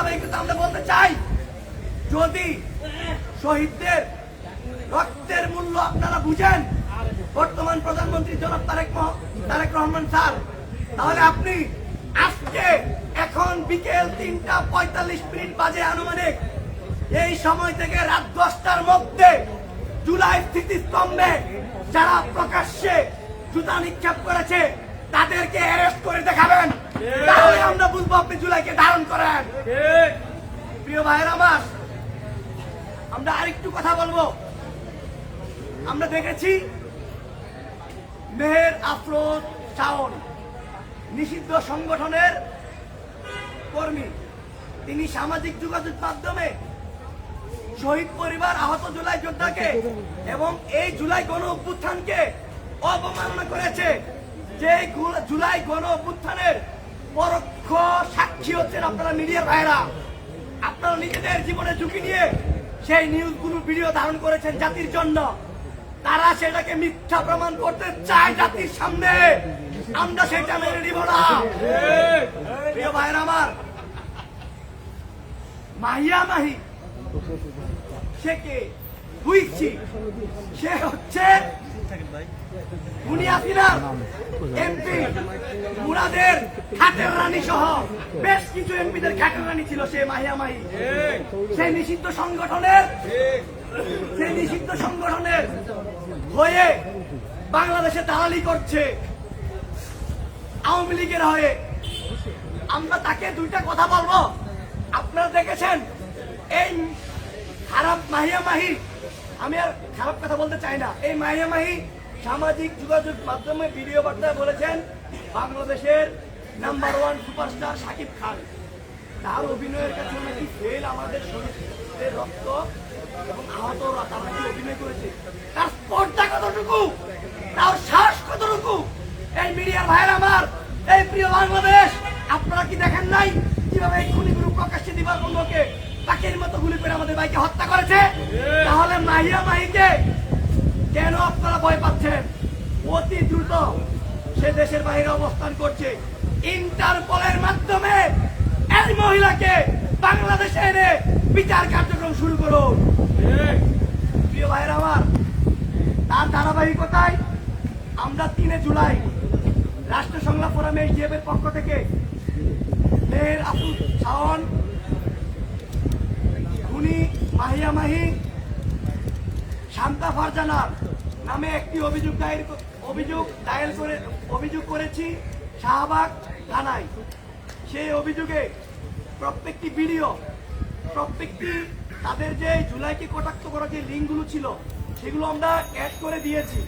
ধারাবাহিকতা আমরা বলতে চাই, যদি শহীদদের রক্তের মূল্য আপনারা বুঝেন, বর্তমান প্রধানমন্ত্রী জনাব তারেক রহমান স্যার, তাহলে আপনি আজকে এখন বিকেল ৩টা ৪৫ বাজে আনুমানিক, এই সময় থেকে রাত 10টার মধ্যে জুলাই স্মৃতিস্তম্ভে যারা প্রকাশ্যে জুতা নিক্ষেপ করেছে তাদেরকে অ্যারেস্ট করে দেখাবেন, তাহলে আমরা বুঝবো আপনি জুলাইকে ধারণ করেন। প্রিয় ভাইয়ের আমার, আমরা আরেকটু কথা বলবো। আমরা দেখেছি মেহের আফরোজ শাওন নিষিদ্ধ সংগঠনের কর্মী, তিনি সামাজিক যোগাযোগ মাধ্যমে শহীদ পরিবার, আহত জুলাই যোদ্ধাকে এবং এই জুলাই গণ অভ্যুত্থানকে অবমাননা করেছে। যে জুলাই গণ অভ্যুত্থানের পরোক্ষ সাক্ষী হচ্ছেন আপনারা মিডিয়ার ভাইরা। আপনারা নিজেদের জীবনে ঝুঁকি নিয়ে সেই নিউজগুলো ভিডিও ধারণ করেছেন জাতির জন্য। তারা সেটাকে মিথ্যা প্রমাণ করতে চায় জাতির সামনে, আমরা সেটা মেনে নিব না। প্রিয় ভাইয়ের আমার, মাহিয়া মাহি সে কে বুঝছি, সে হচ্ছে এমপি মুরাদের খাটের রানী সহ বেশ কিছু এমপিদের খাটের রানী ছিল সে মাহিয়া মাহি। সেই নিষিদ্ধ সংগঠনের হয়ে বাংলাদেশে দালালি করছে আওয়ামী লীগের হয়ে। আমরা তাকে দুইটা কথা বলবো। আপনারা দেখেছেন এই খারাপ মাহিয়া মাহি, আমি আর খারাপ কথা বলতে চাই না, এই মাহিয়া মাহি সামাজিক যোগাযোগ মাধ্যমে ভিডিও বার্তায় বলেছেন বাংলাদেশের নাম্বার 1 সুপারস্টার শাকিব খান, তার অভিনয়ের কাছে নাকি ফেল আমাদের শহীদদের রক্ত এবং আহতরা তারা নাকি অভিনয় করেছে। তার স্পর্ধা কতটুকু, তার শ্বাস কতটুকু? এই মিডিয়ার ভাইয়ের আমার, এই প্রিয় বাংলাদেশ, আপনারা কি দেখেন নাই কিভাবে এই খুনিগুলো প্রকাশ্যে দিবার বন্ধকে পাখির মতো গুলি করে আমাদের ভাইকে হত্যা করেছে? তাহলে মাহিয়া মাহিকে কেন আপনারা ভয় পাচ্ছেন? অতি দ্রুত সে দেশের বাইরে অবস্থান করছে, ইন্টারপোলের মাধ্যমে এই মহিলাকে বাংলাদেশে এনে বিচার কার্যক্রম শুরু করুন। প্রিয় ভাইয়ের আমার, তার ধারাবাহিকতায় আমরা 3 জুলাই রাষ্ট্র সংলাপ ফোরামে SDF এর পক্ষ থেকে মেহের আফরোজ শাওন খুনি মাহিয়া মাহি শান্তা ফারজানার নামে একটি অভিযোগ করেছি শাহবাগ থানায়। সেই অভিযোগে প্রত্যেকটি ভিডিও, প্রত্যেকটি তাদের যে জুলাইকে কটাক্ষ করা যে লিঙ্কগুলো ছিল সেগুলো আমরা অ্যাড করে দিয়েছি।